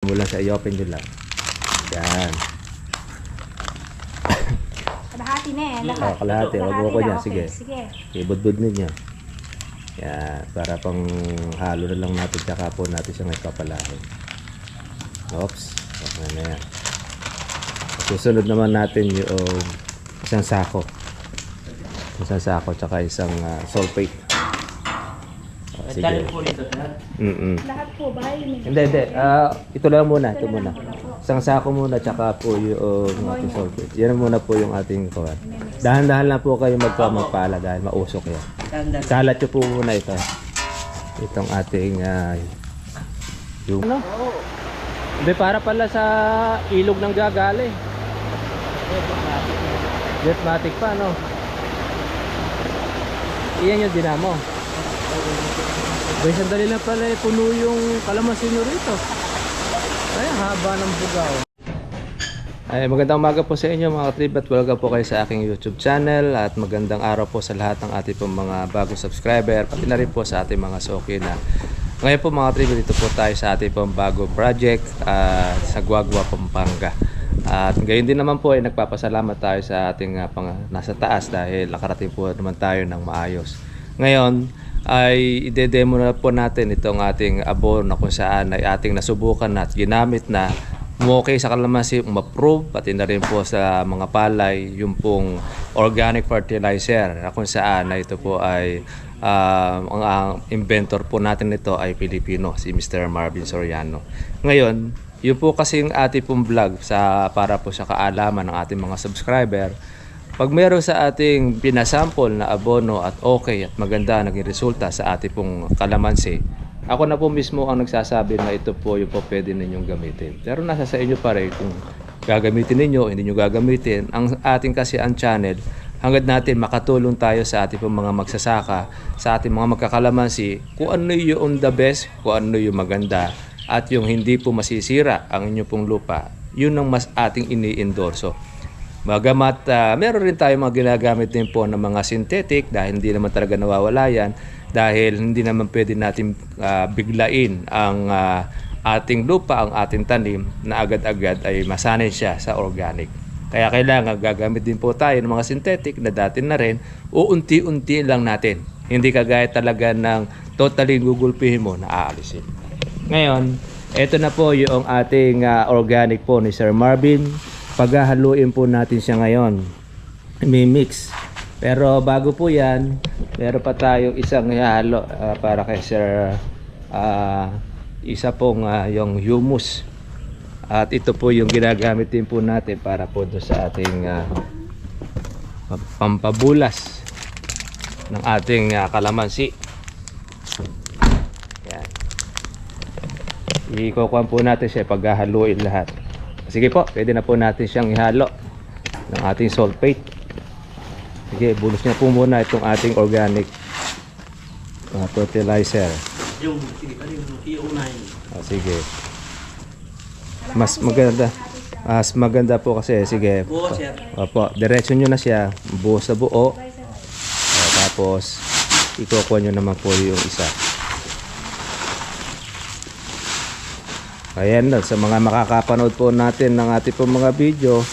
mo lang siya, i-open nyo lang. Yan. Kalahati na eh. Lahat. Kalahati. Wag mo ko na, dyan. Sige. Sige. Ibudbud ninyo. Yan. Para pang halo na lang natin. Tsaka po natin siya ngayon papalahin. Oops. Okay na yan. Susunod naman natin yung isang sako. Isang sako tsaka isang sulfate. Sige. Lahat po ba? Hindi. Ito lang muna. Ito muna. Isang sako muna tsaka po yung ating sulfate. Yan muna po yung ating kawan. Dahan-dahan lang po kayo magpala dahil mausok yan. Kalat nyo po muna ito. Itong ating yung ano? Hindi, para pala sa ilog ng gagali. Jetmatic pa, no? Iyan yung dinamo. Bay, sandali lang pala puno yung kalamansi nyo rito. Ay, haba ng bugaw. Ay, magandang umaga po sa inyo mga katrib at welcome po kayo sa aking YouTube channel at magandang araw po sa lahat ng ating pong mga bagong subscriber pati na rin po sa ating mga soki na ngayon po mga katrib, dito po tayo sa ating pong bagong project sa Guagua, Pampanga. At gayon din naman po ay nagpapasalamat tayo sa ating nasa taas dahil nakarating po naman tayo ng maayos. Ngayon ay ide-demo na po natin itong ating abono na kung saan ay ating nasubukan at ginamit na okay sa kalamansi, ma-prove pati na rin po sa mga palay yung pong organic fertilizer na kung saan na ito po ay ang inventor po natin nito ay Pilipino, si Mr. Marvin Soriano. Ngayon, yun po kasing ating pong vlog para po sa kaalaman ng ating mga subscriber. Pag meron sa ating pinasample na abono at okay at maganda naging resulta sa ating pong kalamansi, ako na po mismo ang nagsasabi na ito po yung po pwede ninyong gamitin. Pero nasa sa inyo pa rin kung gagamitin ninyo, hindi nyo gagamitin. Ang ating kasi ang channel, hanggang natin makatulong tayo sa ating pong mga magsasaka, sa ating mga magkakalamansi, kung ano yung the best, kung ano yung maganda, at yung hindi po masisira ang inyong pong lupa, yun ang mas ating ini-endorso. Bagamat meron rin tayo mga ginagamit din po ng mga synthetic dahil hindi naman talaga nawawala yan, dahil hindi naman pwede natin biglain ang ating lupa, ang ating tanim na agad-agad ay masanay siya sa organic. Kaya kailangan gagamit din po tayo ng mga synthetic na dati na rin, uunti-unti lang natin. Hindi kagaya talaga ng totally gugulpihin mo na aalisin. Ngayon, ito na po yung ating organic po ni Sir Marvin. Paghahaluin po natin siya ngayon. May mix. Pero bago po yan, meron pa tayong isang ihalo para kay Sir. Isa pong yung humus. At ito po yung ginagamit din po natin para po doon sa ating pampabulas ng ating kalamansi. Yan. Ikukuhan po natin siya paghahaluin lahat. Sige po, pwede na po natin siyang ihalo ng ating sulfate. Sige, bulos niya po muna itong ating organic fertilizer. Sige. Mas maganda po kasi. Sige. Opo, diretso nyo na siya. Buo sa buo. Tapos, ikukuha nyo naman po yung isa. Ayan na, sa mga makakapanood po natin ng ating pong mga video,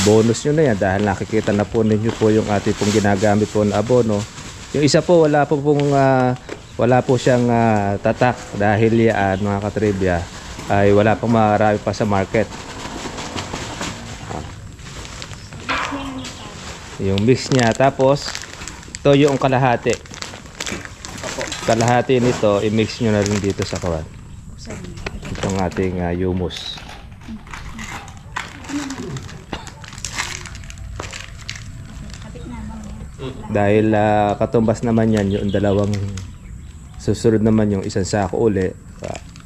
bonus nyo na yan dahil nakikita na po ninyo po yung ating pong ginagamit po na abono. Yung isa po, wala po siyang tatak dahil yan mga katribya ay wala pang marami pa sa market. Yung mix niya, tapos ito yung kalahati. Kalahati nito, i-mix nyo na rin dito sa kawan. Itong ating humus. Dahil katumbas naman yan yung dalawang susunod naman yung isang sako uli,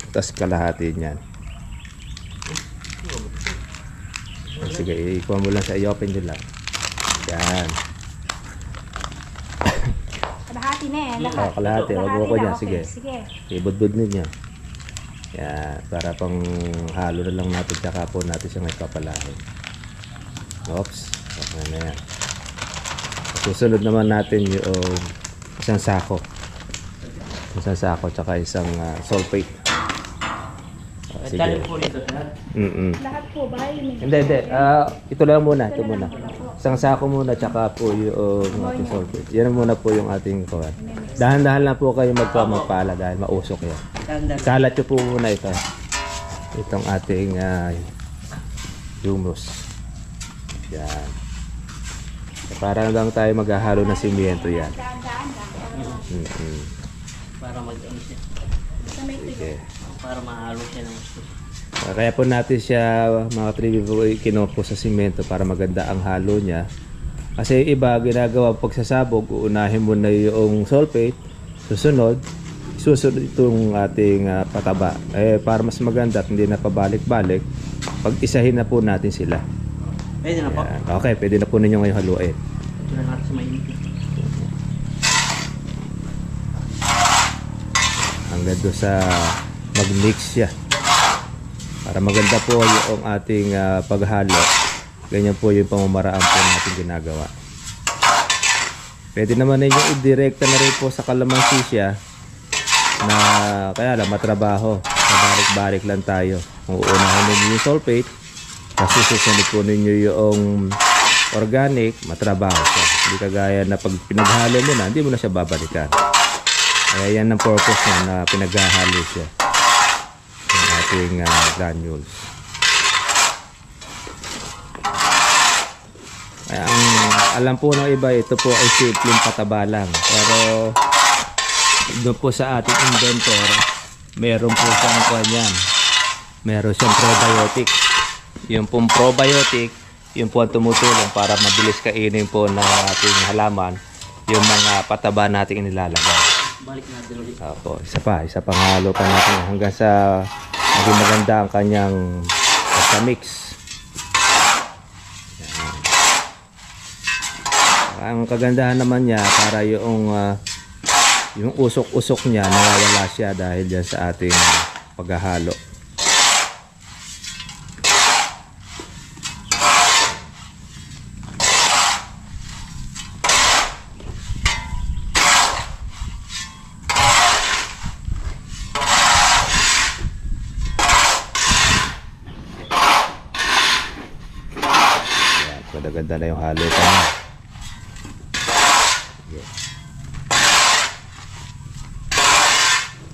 tapos kalahati niyan. Sige, ikuha mo lang sa i-open nyo lang. Yan. Kalahati na eh. Lahat. Kalahati. Wag mo ko dyan. Sige. Ibudbud ninyo. Yan. Para pang halo na lang natin. Tsaka po natin siya ngayon papalahin. Oops. Okay na yan. Susunod naman natin yung isang sako. Isang sako tsaka isang sulfate. sige. po nito, sir. Lahat po, bahay may Hindi. Ito lang muna, ito muna. Isang sako muna, tsaka po yung ating sulfate. Yan muna po yung ating kawan. Dahan-dahan lang po kayo magpala dahil mausok yan. Tanda. Kalat nyo po muna ito. Itong ating humus. Yan. Para lang tayo maghahalo ng simyento yan. daan-daan lang. Para mag-ano siya. Sige. Para mahalo siya ng gusto. Kaya po natin siya mga tribe po kinopo sa simento para maganda ang halo niya. Kasi iba ginagawa pagsasabog, uunahin mo na yung sulfate, susunod itong ating pataba. Para mas maganda at hindi na pabalik-balik, pag-isahin na po natin sila. Pwede na po. Yan. Okay, pwede na po ninyo ngayon haluin. Ito na natin sa mainit. Hanggang doon sa mag-mix siya. Para maganda po yung ating paghalo. Ganyan po yung pamamaraan po natin ginagawa. Pwede naman ninyo i-direkta na rin po sa kalamansi siya na kaya lang matrabaho. Mabalik-balik lang tayo. Kung uunahin ninyo yung sulfate, kasi susunod po ninyo yung organic, matrabaho siya. Hindi kagaya na pag pinaghalo mo na, hindi mo na siya babalikan. Kaya yan ang purpose niya na pinaghahalo siya. Yung ating granules. Kaya ang alam po ng iba, ito po ay simpleng pataba lang. Pero doon po sa ating inventor, meron po siyang kanyan. Meron siyang probiotic. Yung pong probiotic, yung po ang tumutulong para mabilis kainin po ng ating halaman yung mga pataba nating inilalagay. Balik natin ulit. Opo, isa pang halo pa natin hanggang sa maging maganda ang kanyang mix. Ang kagandahan naman niya para yung usok-usok niya nawawala siya dahil dyan sa ating paghahalo. Ganda na yung halo pa niya. Yeah.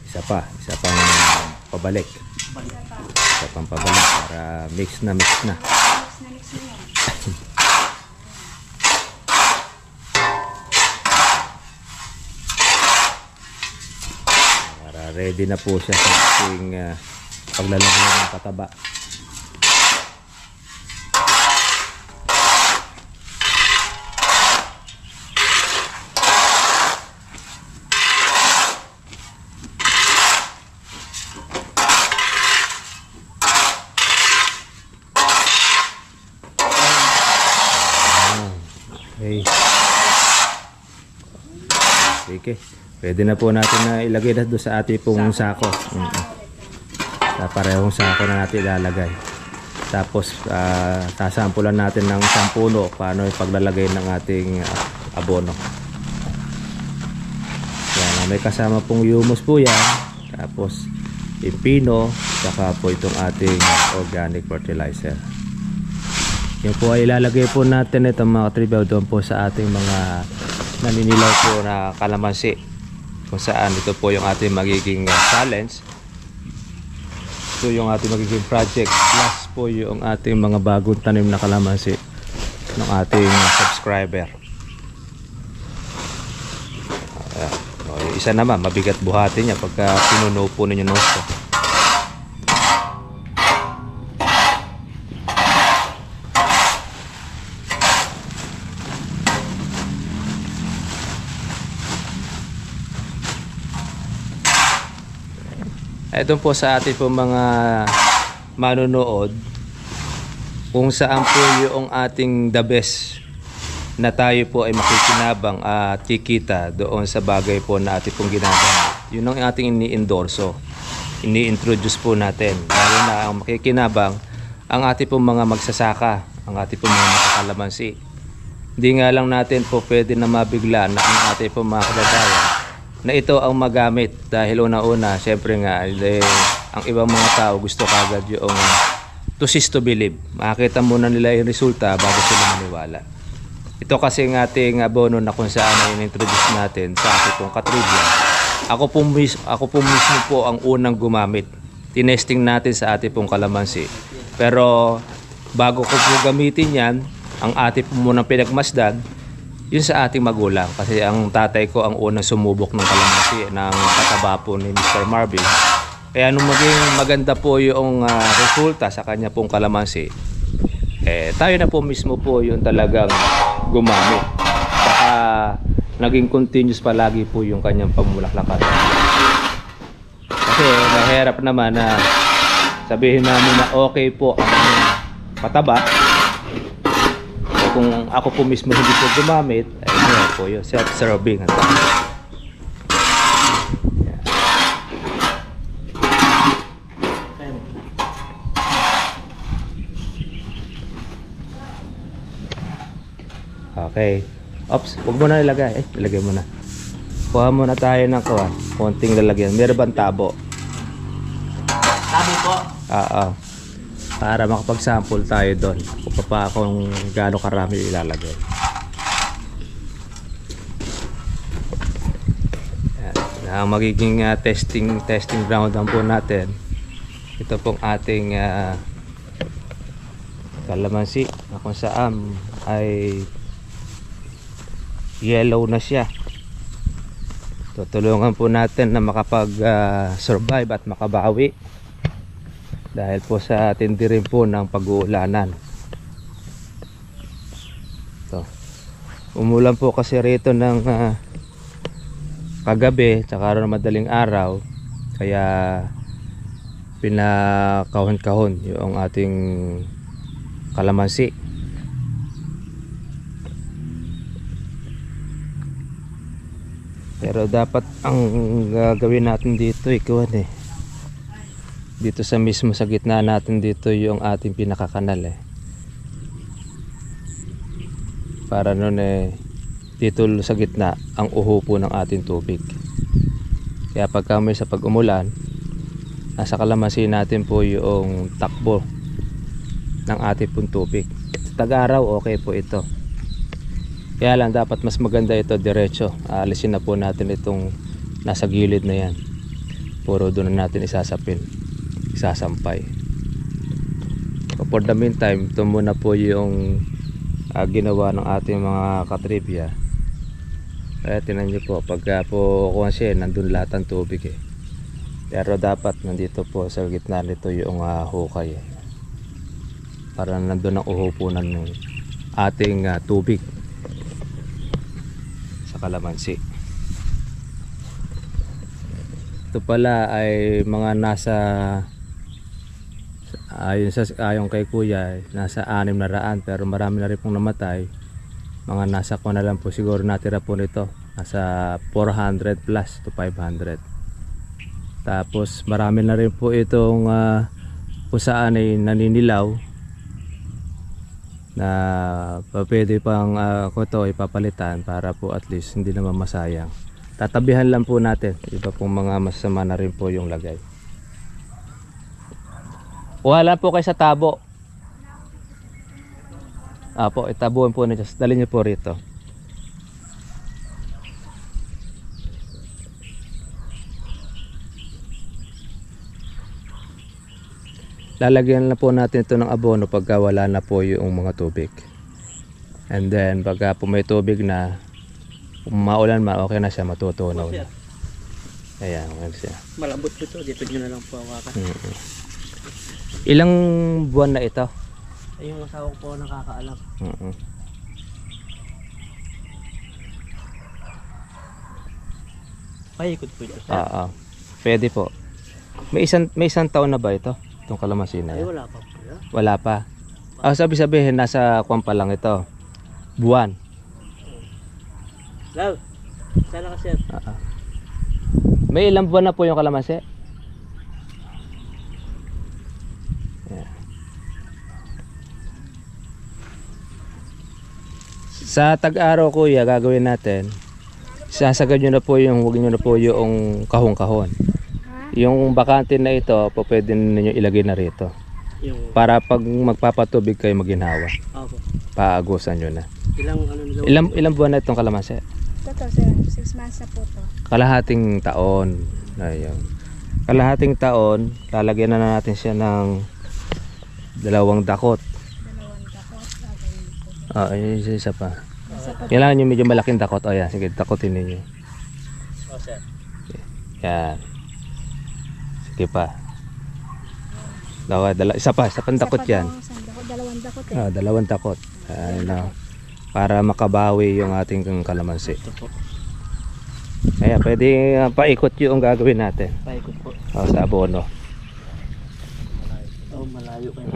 Isa pang pabalik. Isa pang pabalik para mix na. Mix na yan. Para ready na po siya sa ating paglalagay ng pataba. Okay. Pwede na po natin na ilagay na doon sa ating pong sako. Sa parehong sako na natin ilalagay. Tapos sasampulan natin ng isang puno paano yung paglalagay ng ating abono. Yan, may kasama pong humus po yan. Tapos pino, saka po itong ating organic fertilizer. Yung po ay ilalagay po natin itong mga tribaw doon po sa ating mga naninilaw po na kalamansi, kung saan ito po yung ating magiging challenge. Ito yung ating magiging project plus po yung ating mga bagong tanim na kalamansi ng ating subscriber. Yung isa naman mabigat buhatin niya pagka pinuno po ninyo nosto. Ito po sa ating po mga manunood kung saan po yung ating the best na tayo po ay makikinabang at kikita doon sa bagay po na ating pong ginagawa. Yun ang ating ini-endorso, ini-introduce po natin. Lalo na ang makikinabang ang ating pong mga magsasaka, ang ating pong mga makakalamansi. Hindi nga lang natin po pwede na mabigla na ang ating pong mga kababayan na ito ang magamit dahil una-una syempre nga ang ibang mga tao gusto kagad yung to see to believe. Makakita muna nila yung resulta bago sila maniwala. Ito kasi ng ating abono na kung saan ay in-introduce natin sa ating pong katribya. Ako po mismo po ang unang gumamit. Tinesting natin sa ating pong kalamansi. Pero bago ko po gamitin yan, ang ating po munang pinagmasdan, yun sa ating magulang. Kasi ang tatay ko ang unang sumubok ng kalamansi ng kataba po ni Mr. Marvin. Kaya nung maging maganda po yung resulta sa kanya pong kalamansi, tayo na po mismo po yung talagang gumamit. Saka naging continuous palagi po yung kanyang pamulaklakan. Kasi mahirap naman na sabihin namin na okay po ang pataba. Kung ako po mismo hindi po gumamit, ay ano po yun, self-serving. Okay. Ops, huwag mo na ilagay. Ilagay mo na. Kuha muna tayo ng konting lalagyan. Meron bang tabo? Tabo po. Oo. Para makapag-sample tayo doon. Kung pa kung gaano karami ilalagay. Yan. Ang magiging testing ground lang po natin. Ito pong ating kalamansi na kung saan ay yellow na siya. Tutulungan po natin na makapag-survive at makabawi dahil po sa tindi rin po ng pag-uulanan. Ito. Umulan po kasi rito ng kagabi tsaka ng madaling araw, kaya pinakahon-kahon yung ating kalamansi. Pero dapat ang gagawin natin dito dito sa mismo sa gitna natin dito yung ating pinakakanal para nun dito sa gitna ang uho po ng ating tubig. Kaya pagka may sa pag-umulan, nasa kalamansi natin po yung takbo ng ating pong tubig. Sa tag-araw okay po ito. Kaya lang dapat mas maganda ito diretso. Alisin na po natin itong nasa gilid na yan. Puro doon na natin isasampay. So for the meantime, ito muna po yung ginawa ng ating mga katribya. Kaya tinan nyo po, pagka po kasi nandun lahat ng tubig Pero dapat nandito po sa gitna nito yung hukay para nandun ang uhupunan ng ating tubig kalamansi. Ito pala ay mga nasa ayon kay kuya nasa 600, pero marami na rin pong namatay. Mga nasa ko na lang po siguro natira po nito, nasa 400 plus to 500. Tapos marami na rin po itong kung saan ay naninilaw na pwede pang ito ipapalitan para po at least hindi naman masayang. Tatabihan lang po natin, iba pong mga masama na rin po yung lagay. Wala po kayo sa tabo. Po, itabuhan po nito, dalhin niyo po rito. Lalagyan na po natin ito ng abono pagka wala na po yung mga tubig. And then pagka po may tubig na, kung maulan okay na siya, matutunaw na. Ayan, okay siya. Malambot po ito, dito nyo na lang po hawakan. Ilang buwan na ito? Ay, yung asawa ko po nakakaalam. Paikot po ito, sir. Pwede po. May isang taon na ba ito? Itong kalamansi na Ay, yan? wala pa po. Wala pa. Sabihin nasa kwan pa lang ito. Buwan. Love, sana ka, sir. May ilang buwan na po yung kalamansi? Yeah. Sa tag-araw kuya, gagawin natin, sasagad nyo na po yung, huwag nyo na po yung kahon-kahon. Yung bakante na ito, po pwede ninyo ilagay na rito. Yung, Para pag magpapatubig kayo maginhawa, opo. paagusan nyo na. Ilang buwan na itong kalamansi? Ito sir, 6 months na po to. Kalahating taon. Ayun. Kalahating taon, lalagyan na natin siya ng 2 dakot. 2 dakot. Gagawin po. Ah, isa pa. Isa pa Kailangan nyo medyo malaking dakot. O yan, sige, dakotin ninyo. Oh, sir. Yan. Sige pa. Isa pa dakot yan. 2 dakot eh. 2 dakot. Ano, para makabawi yung ating kalamansi. Ito po. Kaya pwede paikot yung gagawin natin. Paikot po. Sa abono. Oh, malayo kayo.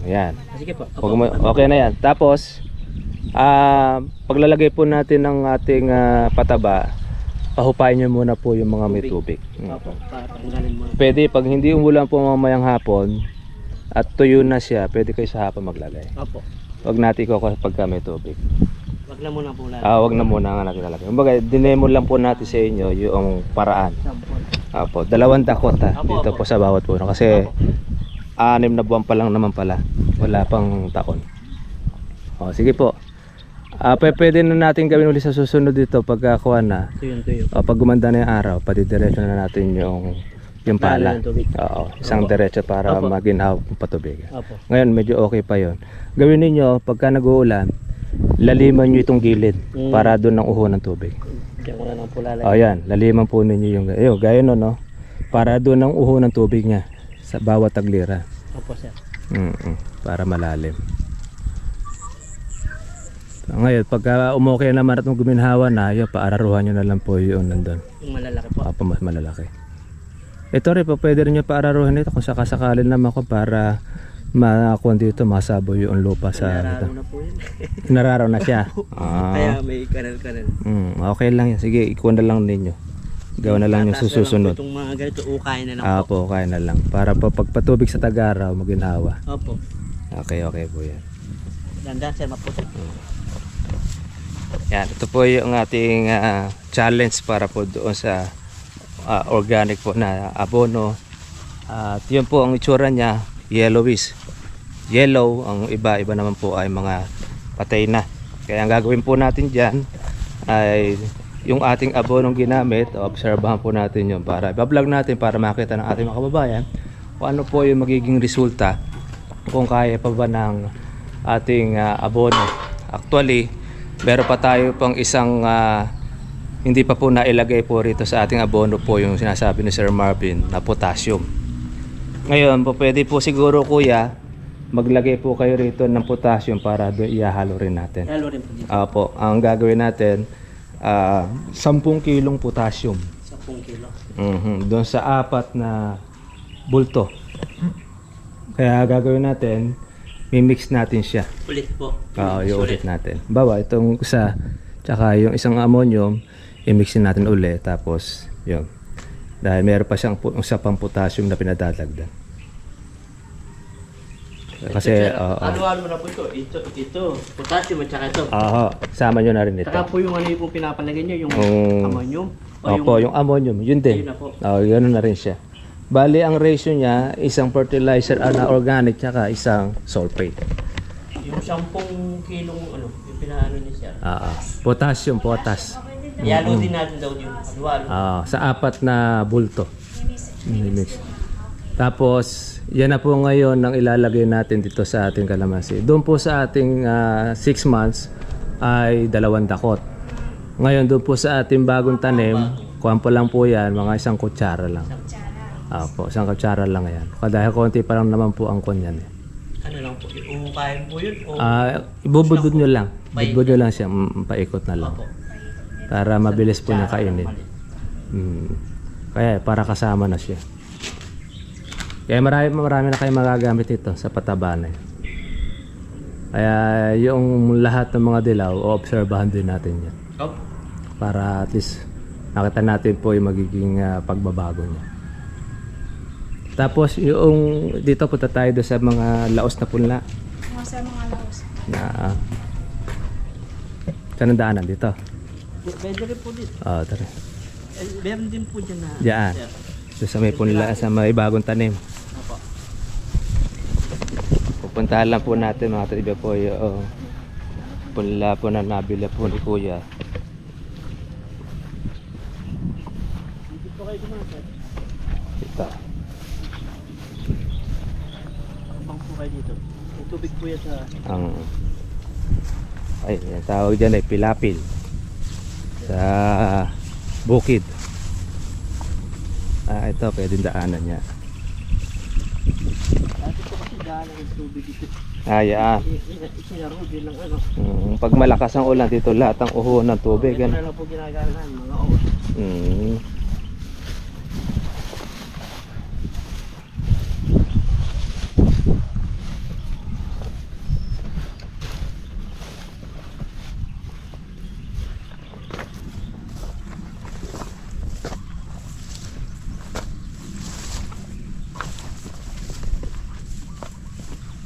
Yan. Sige po. Okay na yan. Tapos, paglalagay po natin ng ating pataba, pahupayin nyo muna po yung mga may tubig. Opo, patanggalin mo. Pwede, pag hindi umulan po mamayang hapon, at tuyo na siya, pwede kayo sa hapon maglagay. Opo. Wag natin ko pagka may tubig. Wag na muna po lang. Wag na muna nga natin lalagay. Kumbaga, dinemo lang po natin sa inyo yung paraan. Sampol. Opo, 2 dakot dito po sa bawat puno. Kasi 6 na buwan pa lang naman pala. Wala pang taon. O, sige po. Pwede na natin gawin ulit sa susunod dito pagkakuha na. Tuyo. Pag gumanda na yung araw, padidiretso na natin yung pala. Ng tubig. Oo, isang diretso para Opo. maginhaw ng patubig. Opo. Ngayon medyo okay pa yon. Gawin ninyo pagka nag-uulan, laliman nyo itong gilid para doon ang uho ng tubig. Diyan ko na lang po lalagay. O yan, laliman po ninyo yung gaya no, no? Para doon ang uho ng tubig niya sa bawat taglira. Opo, sir. Para malalim. So, ngayon, pagka umokay naman at guminhawa na, yun, paararuhan nyo na lang po yung nandun. Yung malalaki po. Mas malalaki. Ito rin po, pwede rin nyo paararuhan ito kung sakasakali naman ko para makakuha dito, masabo yung lupa sa Nararo na po yun. nararaw na siya. Kaya may kanal-kanal. Okay lang yan. Sige, ikuha na lang ninyo. Gawin na lang yung Tataas na lang susunod. po itong mga ganito, ukay na lang po. Po, kaya na lang. Para po pagpatubig sa Tagaraw, maginhawa. Opo. Okay po yan. Dandan, sir, maputi. Yan, ito po yung ating challenge para po doon sa organic po na abono. At yun po ang itsura niya, yellowish. Yellow, ang iba naman po ay mga patay na. Kaya ang gagawin po natin dyan ay yung ating abonong ginamit, obserbahan po natin yun para i-vlog natin para makita ng ating mga kababayan kung ano po yung magiging resulta kung kaya pa ba ng ating abono. Actually, meron pa tayo pang isang hindi pa po nailagay po rito sa ating abono po yung sinasabi ni Sir Marvin na potassium. Ngayon po pwede po siguro kuya maglagay po kayo rito ng potassium para doon ihahalo rin natin. Halo rin po dito. Po, ang gagawin natin 10 kilong potassium. 10 kilo. Doon sa 4 na bulto. Kaya gagawin natin, mimix natin siya. Ulit po. Yung ulit natin. Bawa, itong isa, tsaka yung isang ammonium, i-mixin natin ulit. Tapos, yun. Dahil meron pa siyang isa pang potassium na pinadadagdag. Kasi, ano na po ito? Ito. Potassium at saka ito. sama nyo na rin ito. Saka po yung ano yung pinapalagay nyo, yung ammonium. Yung ammonium, yun din. Ayun na po. Yun na rin siya. Bali, ang ratio niya, isang fertilizer na organic, tsaka isang sulfate. Yung 10 kilong ano, yung pinaano niya siya. Potassium, potas. Yalo din natin daw yung halo. Sa 4 na bulto. Mix. Tapos, yan na po ngayon ang ilalagay natin dito sa ating kalamansi. Doon po sa ating 6 months ay 2 dakot. Ngayon doon po sa ating bagong tanim, kuwan pa lang po yan, mga 1 kutsara lang. Po, 1 kutsara lang yan. Dahil konti pa lang naman po ang kuwan yan. Ano lang po, uukayin po yun? O Ibubudod nyo lang. Budod nyo lang siya, paikot na lang. Opo. Para mabilis po niya kainin. Kaya para kasama na siya. Kaya marami na kayo magagamit ito sa pataba na yun. Kaya yung lahat ng mga dilaw, o-obserbahan din natin yan. Para at least nakita natin po yung magiging pagbabago niya. Tapos yung dito punta tayo sa mga laos na punla. Sa mga laos. Saan ang daanan dito? Pwede rin po dito. Tara. Meron din po dyan na. Diyan. Doon sa may punla, sa may bagong tanim. Opo. Pupuntahan lang po natin mga kaibigan po yung punla po na nabili po ni Kuya. Dito po kayo dumaan. Ito. Abang po kayo dito. May tubig po yan sa... Ang ay, yung tawag dyan ay pilapil sa bukid. Ito pwedeng daanan niya. Dati po kasi daan ang tubig dito. Yeah. Isinaro din lang ano. Pag malakas ang ulan dito, lahat ang uho ng tubig. Ito na lang po ginagalaan mga oras.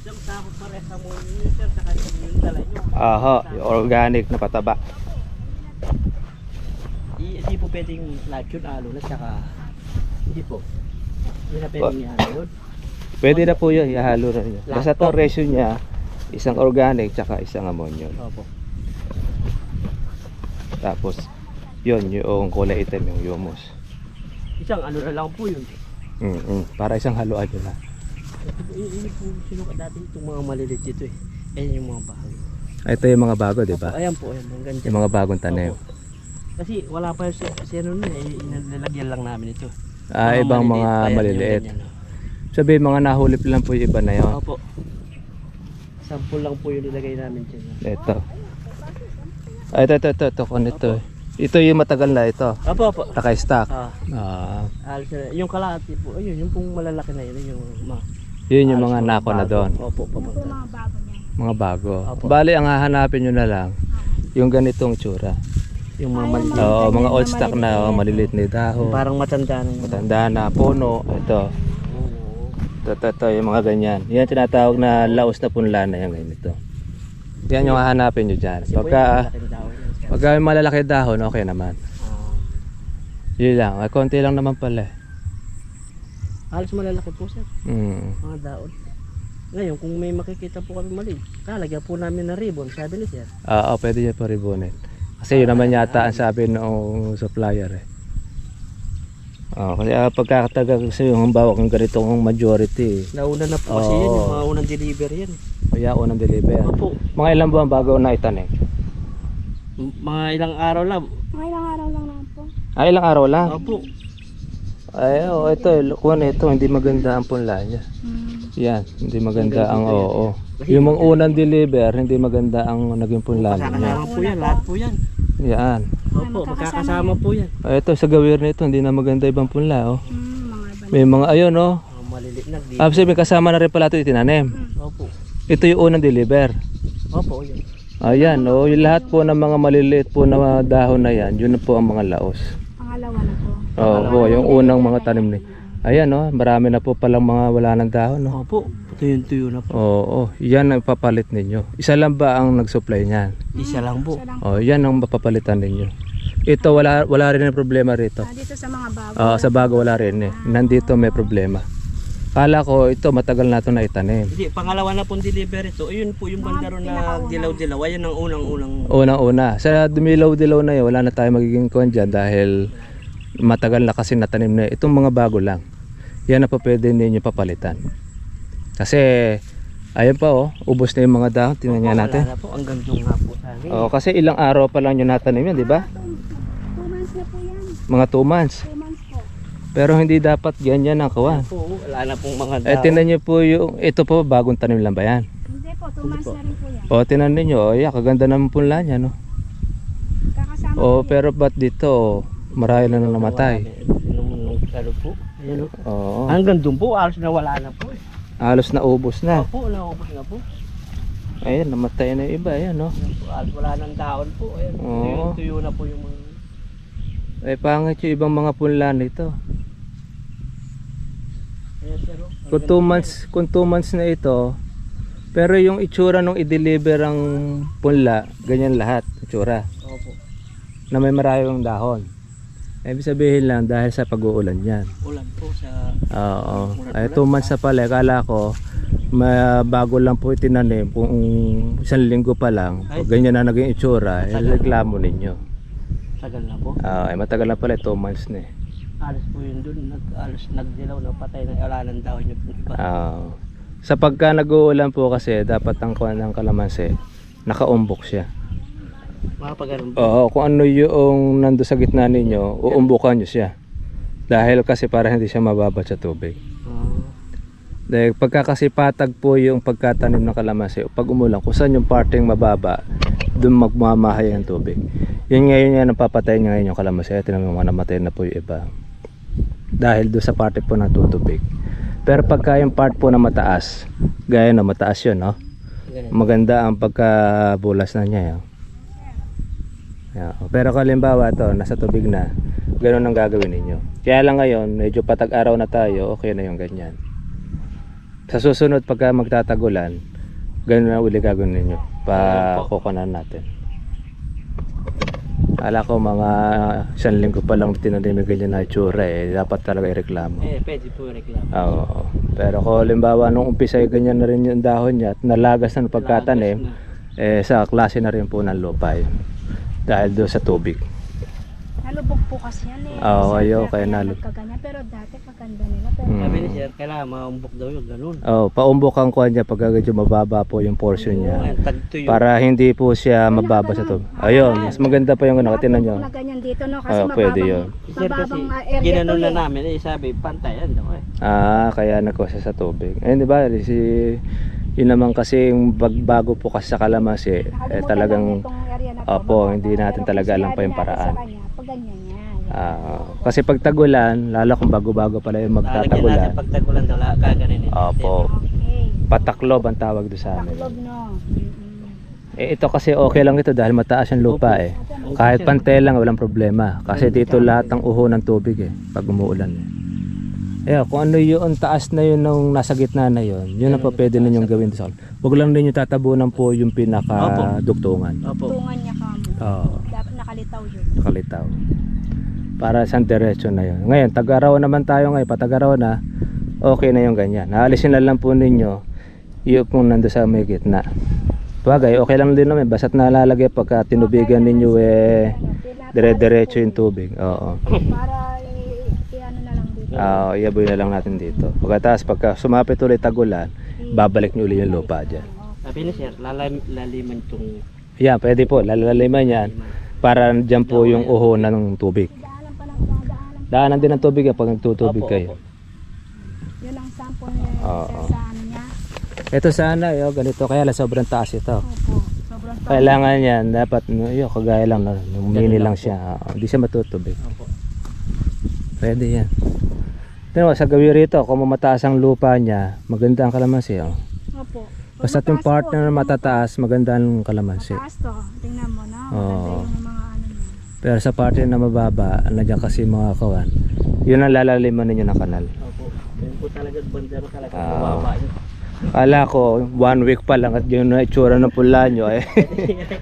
Siyang takot pares sa mga yun sir, saka yung dala nyo. Aha, yung organic na pataba. Hindi po pwedeng live yun, alo na saka hindi po. Hindi na pwedeng ihalo yun. Pwede na po yun, ihalo na yun. Lahat Basta po. itong ratio niya, isang organic tsaka isang ammonium. Opo. Tapos, yun, yung kulay itim, yung humus. Isang ano na lang po yun. Para isang haluan yun na. Ini po sino ka dati itong mga maliliit dito eh. Ayan yung mga bahay. Ito yung mga bago, di ba? Ayan po, ayan. Ang ganda. Yung mga bagong tanim. Opo. Kasi wala pa si ano nun eh. Inalagyan lang namin ito. Ibang mga pa yan, maliliit. yung ganyan, Sabi, mga nahulip lang po yung iba na yun. Opo. Sample lang po yung nilagay namin dyan. Ito. Ito. Kung ito. Ito yung matagal na ito. Opo. Naka-stock. Ah. Yung kalahati po, ayun, yung pong malalaki na yun, yung Yun yung mga nako na doon. Opo, Ito papunta. mga bago niya. Mga bago. Opo. Bali, ang hahanapin nyo na lang, yung ganitong tsura. Yung mga Ay, maliliit. Oo, mga ganyan old na stock na, maliliit. maliliit na dahon. Parang matanda na yun. Matanda na, puno. Ito. Ito, yung mga ganyan. Yan tinatawag na laos na punla na yan ganito. Yan yung hahanapin nyo dyan. Kasi po yung Pagka malaking dahon yun. may malalaki dahon, okay naman. Yun lang. Konti lang naman pala. Halos malalaki po sir, Mm. mga daon. Ngayon, kung may makikita po kami mali, lalagyan po namin na ribbon, sabi ni sir. Oo, pwede nyo pa ribonin. Kasi yun naman yata ang sabi ng supplier eh. Kasi pagkakatagal kasi yung bawak ng ganitong majority. Nauna na po kasi yan, yung mga unang deliver yan. Kaya unang deliver. Opo, Mga ilang buwan bago na itanim? mga ilang araw lang. Mga ilang araw lang naman po. Ilang araw lang? Opo, Ito, hindi maganda ang punla niya. Yan, hindi maganda ang Yung mga unang deliver, hindi maganda ang naging punla niya. magkakasama po yan, lahat po yan. Yan. Opo, magkakasama po yan. Ito, sa gawir na ito, hindi na maganda ibang punla. Mga iba. May mga ayun, Mga maliliit na di. Sabi may kasama na rin pala ito itinanim. Opo, Ito yung unang deliver. opo, yan. Ayan, yung lahat po ng mga maliliit po na dahon na yan, yun na po ang mga laos. Pangalawa na po. Yung unang mga tanim ni. Ayan, marami na po palang mga wala ng dahon. Opo, tuyo na po. Oo, yan ang ipapalit ninyo. Isa lang ba ang nag-supply niyan? Isa lang po. Isa lang. Yan ang mapapalitan ninyo. Ito, wala rin ang problema rito. Dito sa mga bago. Sa bago wala rin eh. Nandito may problema. Kala ko ito matagal na ito na itanim. Hindi, pangalawa na pong deliver ito. Ayun po yung banda ron na dilaw-dilaw. Ayan ang unang-unang. Unang-una. Sa dumilaw-dilaw na yun, wala na tayo magiging kuwan dyan dahil matagal na kasi natanim na. Itong mga bago lang. Yan na pa pwede ninyo papalitan. Kasi, ayun pa ubos na yung mga dahon. Tingnan nga natin. Wala na po, ang gandong nga po sa akin. Kasi ilang araw pa lang yung natanim yan, di ba? 2 months na po yan. Mga 2 months. 2 months po. Pero hindi dapat ganyan ang kawan. Po, wala na pong mga dahon. Tingnan nyo po yung, ito po bagong tanim lang ba yan? Hindi po, 2 months na rin po yan. Tingnan ninyo, kaganda naman punla niya, no? Kakasama po yan. Pero ba't dito, marami na namatay? Nung ano po. Ayan o. Oo. Hanggang doon po, halos na wala na po eh. Halos naubos na. Opo, naubos na po. Ayun, namatay na yung iba, ayan, no? Ayan po, halos wala nang dahon po. Ayan, Oo. tuyo na po yung mga... Pangit yung ibang mga punla nito. Ayan sir o. Kung 2 months na ito, pero yung itsura nung i-deliver ang punla, ganyan lahat, itsura. Opo. Na may maraming dahon. Ibig sabihin lang dahil sa pag-uulan yan. Ulan po sa... Oo. Ay 2 months na pala. Kala ko bago lang po itinanim. Kung 1 linggo pa lang. Pag ganyan na naging itsura, reklamo ninyo. Tagal na po. Ay matagal na pala 2 months na eh. Alas po yun dun. Alas nagdilaw na patay na alanan daw niyo po iba. Sa pagka nag-uulan po kasi dapat ang kuwan ng kalamansi nakaumbok siya. Mga pag-aroon po. Oo, kung ano yung nando sa gitna ninyo, uumbukan nyo siya. Dahil kasi para hindi siya mababa sa tubig. Dahil pagka kasi patag po yung pagkatanim ng kalamansi, pag umulan, kung saan yung parting mababa, doon magmamahay ang tubig. Yun ngayon yan ang papatay niya ngayon yung kalamansi. Tinan mo, namatay na po yung iba. Dahil doon sa parte po ng tutubig. Pero pagka yung part po na mataas, gaya na mataas yun, no? Maganda ang pagkabulas na niya. Pero kung halimbawa to, nasa tubig na, ganoon ang gagawin ninyo. Kaya lang ngayon, medyo patag-araw na tayo, okay na yung ganyan. Sa susunod pagka magtatagulan, ganoon na uli gagawin ninyo. Pakukunan natin. Ala ko mga 1 linggo pa lang tinanim ganyan na itsura eh. Dapat talaga ireklamo. Pwede po reklamo. Oo. Pero kung halimbawa nung umpisa ay ganyan na rin yung dahon niya at nalagas na ng pagkatanim, sa klase na rin po ng lupa yun. Dahil doon sa tubig. Nalubog po kasi yan eh. Oo, Siyempre, kaya nagkaganyan. Pero dati maganda nila. Pero Sabi ni sir, kailangan maumbok daw yun, ganun. Paumbok ang kuha niya pagka medyo mababa po yung portion niya. Tagto yun. Para hindi po siya mababa sa tubig. Ayun, mas maganda pa yung ano, tinan nyo. na ganyan dito no kasi Pwede yun. Sir, kasi mababang area ginanon to na eh. namin, sabi, pantayan daw eh. Kaya nagkuha sa tubig. Ayun, di ba? Yun naman kasi yung bago po kasi sa kalamansi, Nakalimutan talagang lang itong area na to, opo, mababa. hindi natin Pero talaga kung alam pa yung sinabi natin paraan. sa kanya, pag ganyan yan. Kasi pag tagulan, lalo kung bago-bago pala yung Lalagyan magtatagulan. natin pagtagulan daw, kaganin. Opo. Okay. Pataklob ang tawag doon sa amin. Taklob no. Ito kasi okay lang ito dahil mataas yung lupa eh. Kahit pantay lang walang problema. Kasi dito lahat ng uho ng tubig eh pag umuulan eh. Kung ano yung taas na yun nung nasa gitna na yun, yun ang pa pwede ninyong gawin doon sa kanila. Huwag lang ninyo tatabunan po yung pinaka-dugtungan. Opo. Tungan niya kamo. Oo, Dapat nakalitaw yun. nakalitaw. Para sa diretso na yun. Ngayon, Tag-Araw naman tayo ngayon. Patag-Araw na, okay na yung ganyan. Naalisin na lang po ninyo yung kung nando sa may gitna. Bagay, okay lang din naman. Basta't nalalagay pagka tinubigan ninyo dire-diretso yung tubig. Oo. Para i-ano na lang dito. Iaboy na lang natin dito. Pagkatapos pagka sumapit ulit tagulan, babalik nyo ulit yung lupa dyan. Sabi ni sir, laliman itong... Yan, pwede po. Lalaliman yan. Para dyan po yung uho ng tubig. Daanan pa lang, daanan. Daanan din ang tubig pag nagtutubig kayo. Yun ang sample niya Oo. sa ano niya. Ito sana, ganito. Kaya lang sobrang taas ito. Opo. Sobrang taas. Kailangan yan, dapat, kagaya lang, mini lang siya. Hindi siya matutubig. Opo. Pwede yan. Pero sa gawi rito, kung mataas ang lupa niya, maganda ang kalamansi. Opo. Basta yung part na matataas, maganda ang kalamansi. Mataas to. Tingnan mo na. Oo. Maganda yung mga ano niya. Pero sa parte na mababa, nandiyan kasi mga kawan, yun ang lalaliman ninyo ng kanal. Opo. Yun po talaga bandero talaga. Oo. Mababa yun. Kala ko, 1 week pa lang at yun na itsura ng pula nyo eh.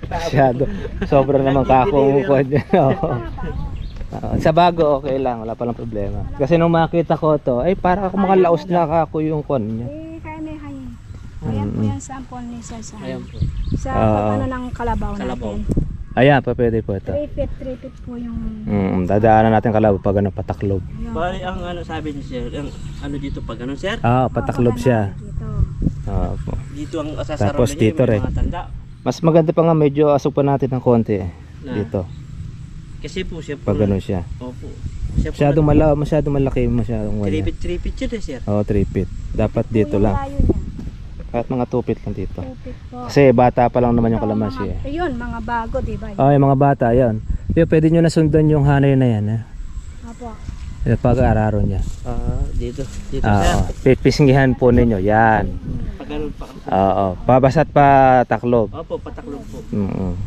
Masyado. Sobrang naman kakong ko dyan. Sa bago, okay lang. Wala palang problema. Kasi nung makita ko to, ay para ako makalaos na kako yung kon niya. Kaya may hangin. Ayan po yung sample ni Sir sa Ayan po. Sa ano ng kalabaw Kalabaw. natin. Ayan, pa pwede po ito. 3 feet po yung... Dadaanan natin kalabaw pag ano, pataklob. yung Bali, ang ano sabi ni sir, ang ano dito pag ano sir? Pataklob siya. Dito. Po. Dito ang asasaraw Tapos dito rin. mga tanda. Mas maganda pa nga medyo asok pa natin ng konti Na. dito. Kasi po siya po. Pag ganun siya. Opo. Siya po. Masyadong malaki, masyadong wala. 3 feet yun eh sir. 3 feet. Dapat dito Yung lang. layo niya. Kahit mga 2 feet lang dito. 2 feet po. Kasi bata pa lang naman yung kalamansi eh. Ayun, mga bago, di ba? Yung mga bata, yan. Pwede nyo nasundan yung hanay na yan. Opo. Pag-araro niya. Dito. Dito sir. Pipisngihan po ninyo. Yan. Pag ganun pa. Pabasa't pataklob. Opo, pataklog po.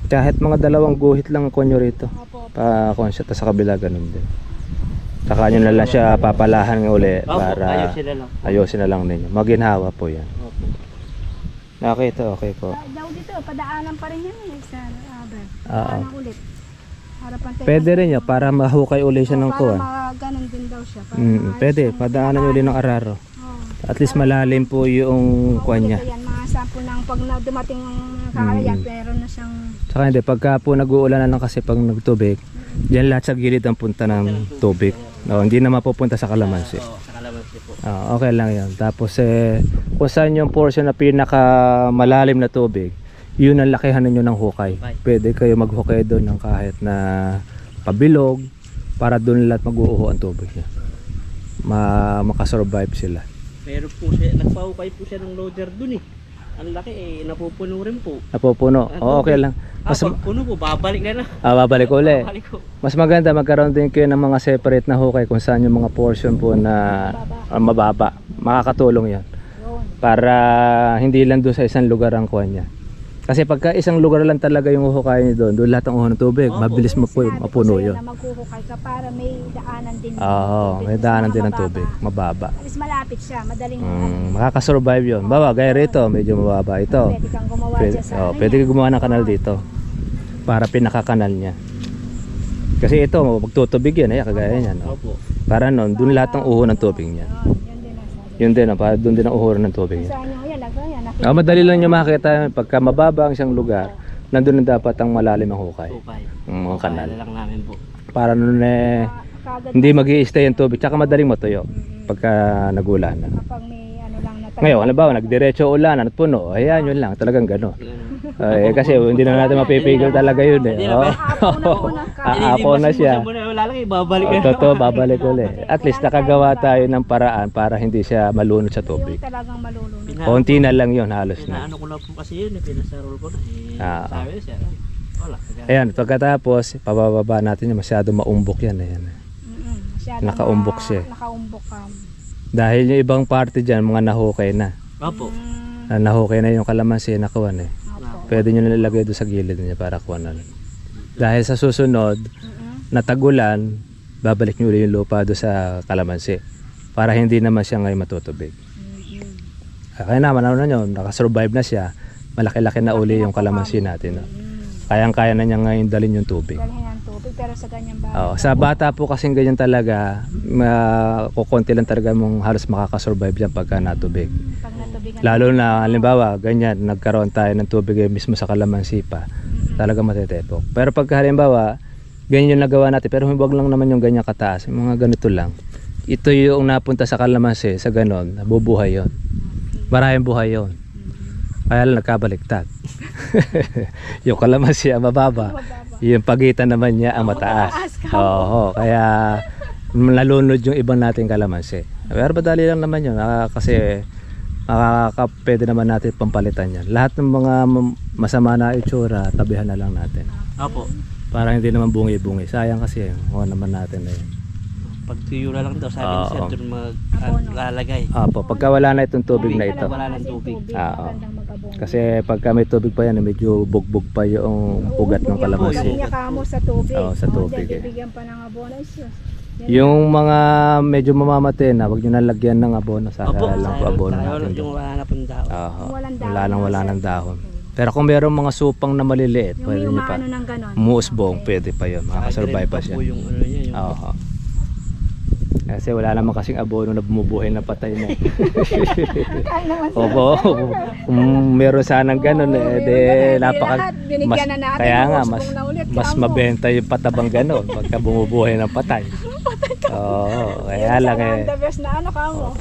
Kahit mga 2 guhit lang ko nyo rito. Opo. Pa-consent sa kabila ganun din. Saka nyo na lang siya papalahan ng uli Opo, para ayusin na lang ninyo. Maginhawa po yan. Opo. Okay ito, okay po. Daw dito, padaanan pa rin yan eh. Sa Aber. Oo. Padaanan ulit. Para pantay. Pwede rin yun, para mahukay uli siya ng para kuwan. maganon din daw siya. Para Pwede, padaanan uli ng araro. At least malalim po yung kuwan niya. Yan, mga sample ng pag dumating ang kakalayan, pero na siyang... Saka hindi, pagka po nag-uulan na lang kasi pag nagtubig, diyan lahat sa gilid ang punta ng tubig. No, hindi na mapupunta sa kalamansi. Oo, sa kalamansi po. Okay lang yan. Tapos kung saan yung portion na pinaka malalim na tubig, yun ang lakihan ninyo ng hukay. Pwede kayo maghukay doon ng kahit na pabilog para doon lahat mag-uuho ang tubig niya. Makasurvive sila. Pero po siya, nagpahukay po siya ng loader dun eh. Ang laki eh, napupuno rin po. Napupuno? Okay lang. Pag puno po, babalik na. Babalik uli. Babalik ko. Mas maganda magkaroon din kayo ng mga separate na hukay kung saan yung mga portion po na mababa. Makakatulong yan. Para hindi lang doon sa isang lugar ang kuha niya. Kasi pagka isang lugar lang talaga yung uhukay niyo doon lahat ang uho ng tubig, mabilis mo po mapuno yun. Na maghuhukay ka para may daanan din. May daanan din ng tubig, mababa. At least malapit siya, madaling Makakasurvive yun. Bawa, gaya rito, medyo mababa ito. pwede kang gumawa dyan sa Pwede kang gumawa ng kanal dito. Para pinakakanal niya. Kasi ito, magtutubig yan, kagaya yan. Opo. Para noon, doon lahat ng uho ng tubig niya. Yun din, para doon din ang uho ng tubig niya. Saan yung yan, lagay yan. Madali lang nyo makakita pagka mababa ang isang lugar, nandun na dapat ang malalim ang hukay. Mga kanal. Lang namin po. Para nun hindi mag-i-stay ang tubig, tsaka madaling matuyo pagka nagulan na. Kapag may ano lang na Ngayon, halimbawa, nagdiretso ulan at puno, ayan yun lang, talagang gano'n. Kasi hindi na natin mapipigil talaga yun eh. Aapaw na siya. Wala lang, babalik na. Totoo, babalik uli. At least nakagawa tayo ng paraan para hindi siya malunod sa tubig. yung talagang malulunod. Konti na lang yun, halos na. Pinaano ko na po kasi yun, pinasarol ko na. Sabi na siya, wala. Ayan, pagkatapos, pabababa natin yung masyado maumbok yan. Ayan. Nakaumbok siya. Nakaumbok ka. Dahil yung ibang parte dyan, mga nahukay na. Opo. Nahukay na yung kalamansi na kuwan eh. Pwede nyo nilalagay doon sa gilid niya para kuwan na. Dahil sa susunod, natagulan, babalik nyo ulit yung lupa doon sa kalamansi. Para hindi naman siya ngayon matutubig. Kaya naman, ano na nyo, nakasurvive na siya, malaki-laki na uli yung kalamansi natin. No? Kayang-kaya na niya ngayon dalhin yung tubig. Dalhin ang tubig, pero sa ganyan ba? Sa bata po kasing ganyan talaga, kukunti lang talaga mong halos makakasurvive dyan pagka natubig. Pag natubigan. Lalo na, halimbawa, ganyan, nagkaroon tayo ng tubig mismo sa kalamansi pa, talaga matetepok. Pero pagka halimbawa, ganyan yung nagawa natin, pero huwag lang naman yung ganyan kataas, yung mga ganito lang. Ito yung napunta sa kalamansi, sa ganon, nabubuhay yun. Maraming buhay yun. Kaya lang nagkabaliktad. Yung kalamansi ang mababa, yung pagitan naman niya ang mataas. Kaya nalunod yung ibang nating kalamansi. Pero madali lang naman yun, kasi pwede naman natin pampalitan yan. Lahat ng mga masama na itsura, tabihan na lang natin. Opo. Para hindi naman bungi-bungi. Sayang kasi yun, naman natin na yun. Pag tuyo na lang daw, sabi ni Sir, doon maglalagay. Pagka wala na itong tubig na ito. Wala ng tubig. Kasi pagka may tubig pa yan, medyo bugbog pa yung ugat ng kalamansi. Niya kamo sa tubig. Sa tubig eh. Bibigyan pa ng abono. Yung mga medyo mamamatay na, wag nyo nalagyan ng abono. Saka lang po abono natin. Yung wala na pong dahon. Wala ng dahon. Pero kung mayroong mga supang na maliliit, pwede nyo pa. Muusbong, pwede pa yun. Makakasurvive pa siya. Kasi wala naman kasing abono na bumubuhay na patay na. Opo. Meron sanang ganun kaya nga mas mabenta yung patabang ganun pagka bumubuhay ng patay. Kaya lang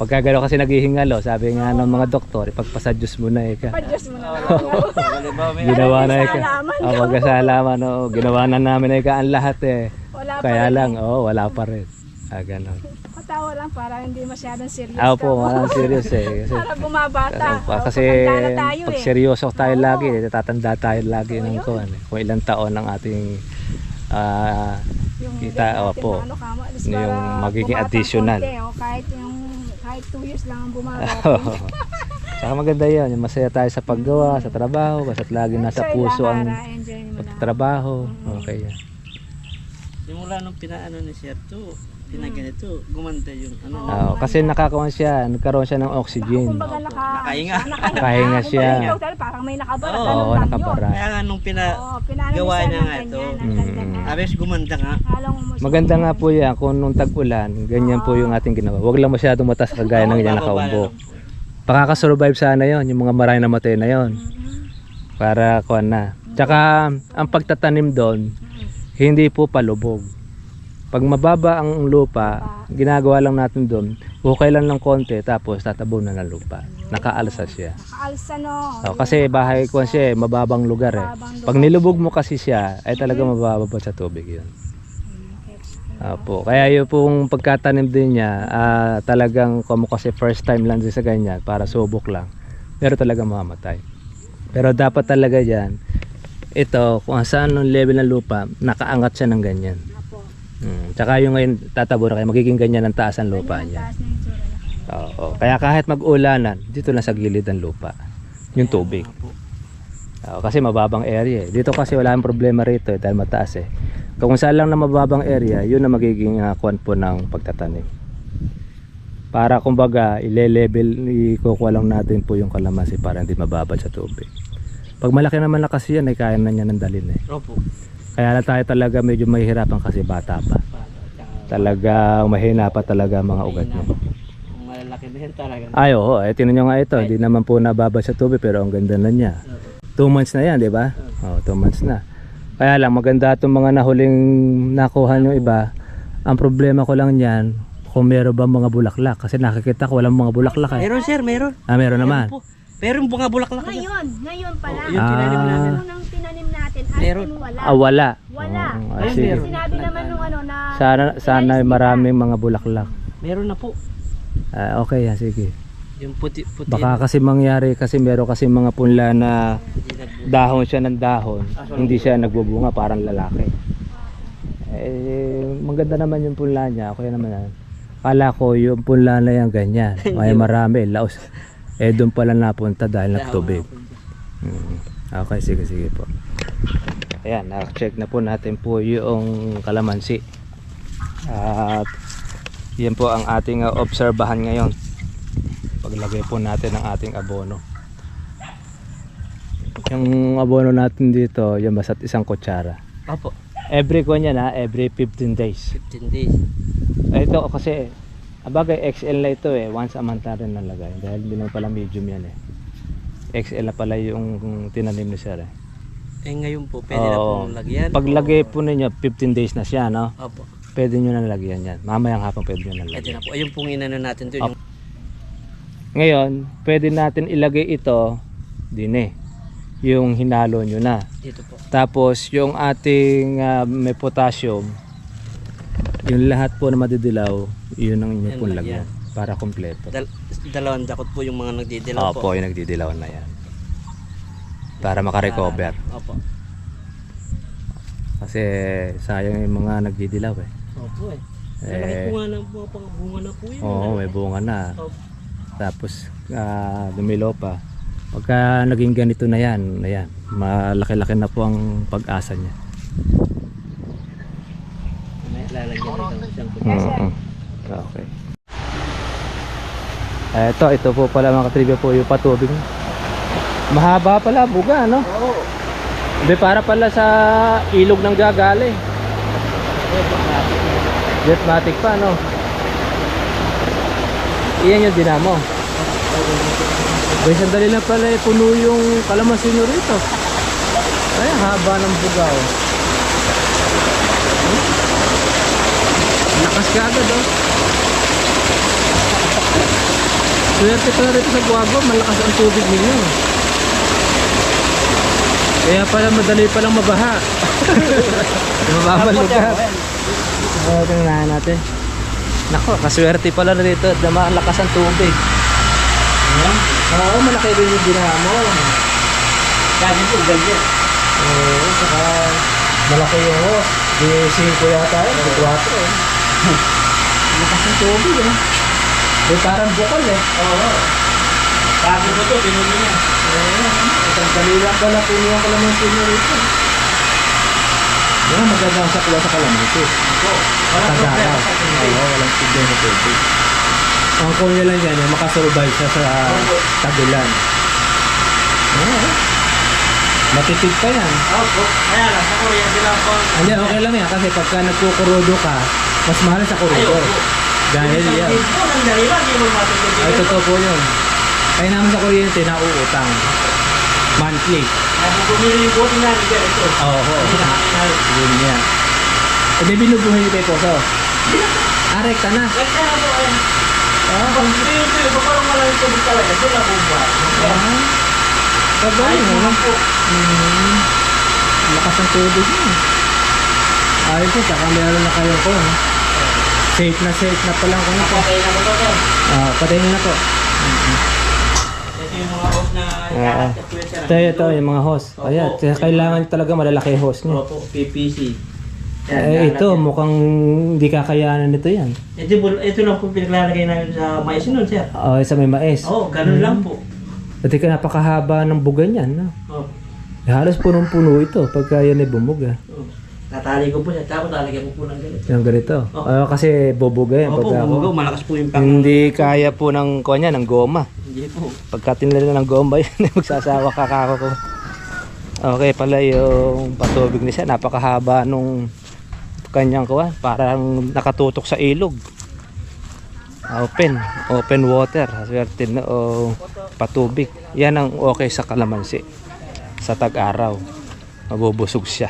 pagka gano'n kasi naghihingalo, sabi nga ng mga doktor, ipagpasadyos mo na ka. Ginawa na ka. Magkasalaman, ginawa na namin ka ang lahat eh. Kaya lang, wala pa rin. Ganon. Katawa lang para hindi masyadong serious. Walang serious eh. Kasi, para bumabata. Kasi pag seryoso tayo lagi, tatanda tayo lagi ng kuwan. Kung ilang taon ang ating kita, yung magiging additional. Kahit 2 years lang ang bumabata. Saka maganda yun, yung masaya tayo sa paggawa, sa trabaho, basta't lagi nasa puso ang pagtatrabaho. Okay yan. Simula nung pinaano ni Sir to, Pinaganito, gumanda yung ano. Kasi nagkaroon siya ng oxygen. Kumbaga Nakahinga. Nakahinga siya. Kumbaga, parang may nakabara. Oo, ganun lang nakabara. Kaya nga nung Oo, pinano gawa ni Sir niya ng nga ito. ganyan, ang ganda nga. Abes gumanda nga. Halong mo Maganda nga po yan kung nung tag-ulan, ganyan po yung ating ginawa. Huwag lang masyadong mataas kagaya ng ganyan nakaumbok. Pakakasurvive sana yon yung mga maraming namatay na yon. Para kuan na. Tsaka ang pagtatanim doon, hindi po palubog. Pag mababa ang lupa, ginagawa lang natin doon, hukay lang ng konti tapos tatabunan ng lupa. Nakaalsa siya. Nakaalsa no. Kasi bahay ko siya, mababang lugar eh. Pag nilubog mo kasi siya, ay talaga mabababa sa tubig yun. Opo. Kaya yung pong pagkatanim din niya, talagang kamo kasi first time lang din sa ganyan, para subok lang. Pero talaga mamamatay. Pero dapat talaga yan, ito, kung saan yung level ng lupa, nakaangat siya ng ganyan. Tsaka yung ngayon tatabo na kayo, magiging ganyan ang taas ang lupa niya. Taas na yung tsura na. Oo. Kaya kahit mag-ulanan, dito lang sa gilid ng lupa, yung tubig. Kasi mababang area eh. Dito kasi wala ang problema rito eh, dahil mataas eh. Kung saan lang na mababang area, yun na magiging kuwan po ng pagtatanim. Para kumbaga, ile-level, ikukuha lang natin po yung kalamansi para hindi mababad sa tubig. Pag malaki naman na kasi yan, ay kaya na niya ng dalhin eh. Opo. Kaya na tayo talaga medyo mahihirapan kasi bata pa. Talaga mahina pa talaga mga ugat mo. Malalaki na yan talaga. Ay oo, tinan nyo nga ito, hindi naman po nababad sa tubig pero ang ganda na niya. 2 months na yan, di ba? Oh, 2 months na. Kaya lang maganda itong mga nahuling nakuha nyo iba. Ang problema ko lang yan, kung meron ba mga bulaklak. Kasi nakikita ko walang mga bulaklak eh. Meron sir, meron. Meron naman. Po. Pero yung bunga bulaklak na. Ngayon pala. Yung tinanim namin. Unang tinanim natin, as Meron. in wala. Wala. Wala. Ay, sige. meron. Sinabi naman nung ano na Sana maraming mga bulaklak. Meron na po. Okay yan, sige. Yung puti. Baka kasi mangyari kasi meron kasi mga punla na dahon siya ng dahon, hindi siya nagbubunga, parang lalaki. Maganda naman yung punla niya, okay naman yan. Kala ko yung punla na yan ganyan, may marami, laos. Doon pala napunta dahil nagtubig. Okay, sige po. Ayan, na-check na po natin po yung kalamansi. At yan po ang ating obserbahan ngayon. Paglagay po natin ng ating abono. Yung abono natin dito, yung basta't 1 kutsara. Opo. Every ko niya na, every 15 days. 15 days. Ito kasi, abagay XL na ito eh, once a month na rin nalagay. Dahil hindi naman pala medium yan eh. XL na pala yung tinanim ni sir eh. Ngayon po, pwede na pong lagyan. Paglagay po ninyo, 15 days na siya, no? Opo. Pwede nyo na lagyan yan. Mamayang hapon pwede nyo na Pwede lagyan. na po. Ayun pong inano natin doon. Yung... Ngayon, pwede natin ilagay ito din eh. Yung hinalo nyo na. Dito po. Tapos yung ating may potassium, yung lahat po na madidilaw, yun ang inyo Yan, pong lagyan. lagyan para kompleto. Dalawang dakot po yung mga nagdidilaw po. Opo, yung nagdidilaw na yan. Para makarecover. Opo. Kasi sayang yung mga nagdidilaw eh. Opo eh. Malaki po nga na mga bunga na po yun. Oo, may bunga na. Opo. Tapos dumilo pa. Pagka naging ganito na yan, ayan, malaki-laki na po ang pag-asa niya. May lalagyan nito siyang puti. Okay. Ito po pala mga katribya po yung patubig. Mahaba pala, buga, no? Oo. Hindi, para pala sa ilog ng gagale. Jetmatic pa, no? Iyan yung dinamo. Bay, sandali lang pala puno yung kalamansi nyo rito. Ay, haba ng bugaw. Lakas ka agad, oh. Swerte pala rito sa Buago, malakas ang tubig ninyo. Kaya pala madali palang mabaha. Mababang lugar. Tingnan natin. Nako, kaswerte pala rito at malakas ang tubig. Oo, malaki rin yung dinamo. Ganyan po, ganyan. Oo, saka malaki yung hose. Di 5 yata yun, di 4 eh. Malakas ang tubig eh. Di parang bukal eh. Oo. Bago po ito, pinuno niya. Oo, isang kalilang pala puno ang kalamansi nyo rito. Yan, maganda sa kalamansi. Tagaraw. Oo, walang problema sa tubig. Ang kunya lang yan, yung makasurvive siya sa tagulan. Oo. Matipid pa yan. Opo. Kaya lang, sa kuryente lang po. Hindi, okay lang yan kasi pagka nagkukurodo ka, mas mahal sa kurodo. Dahil yan. Ito, nandali lang, hindi mo matutulog. Ay, totoo po yun. Kaya namin sa kuryente, nauutang. Monthly. Kung bumili yung buti namin dyan, ito. Oo. Yun yan. E di binubuhay niyo kay Poso? Rekta na. Kaya na po, ayun. Oo. Pag ito, iba parang malamig tubig talaga. Sila po ba? Pagay mo. po. Lakas ng tubig mo. Ayun po, tsaka meron na kayo ko. Safe na pala ko na po. Okay na po to. Patay na po. Ito yung mga host na ikakat po yan, sir. Ito yung mga host. Ayan, kailangan talaga malalaki yung host niya. Opo, PPC. Ito, mukhang hindi kakayanan nito yan. Ito lang po pinaglalagay namin sa mais nun, sir. Sa may mais. Oo, ganun lang po. Pati ka napakahaba ng bugan yan. No? Oh. Halos punong-puno ito pagka yan ay bumuga. Tatali ko po siya, tapos talagyan ko po ng ganito. Yung ganito. Oh. Kasi bubuga yan. Opo, Pagka, bumugaw, malakas po yung pang... hindi kaya po ng kanya, ng goma. Hindi po. Pagka tinala ng goma yun, magsasawa kakako ko. Okay pala yung patubig niya siya. Napakahaba nung kanyang kuwan. Parang nakatutok sa ilog. Open water. Swerte na o patubig. Yan ang okay sa kalamansi. Sa tag-araw. Mabubusog siya.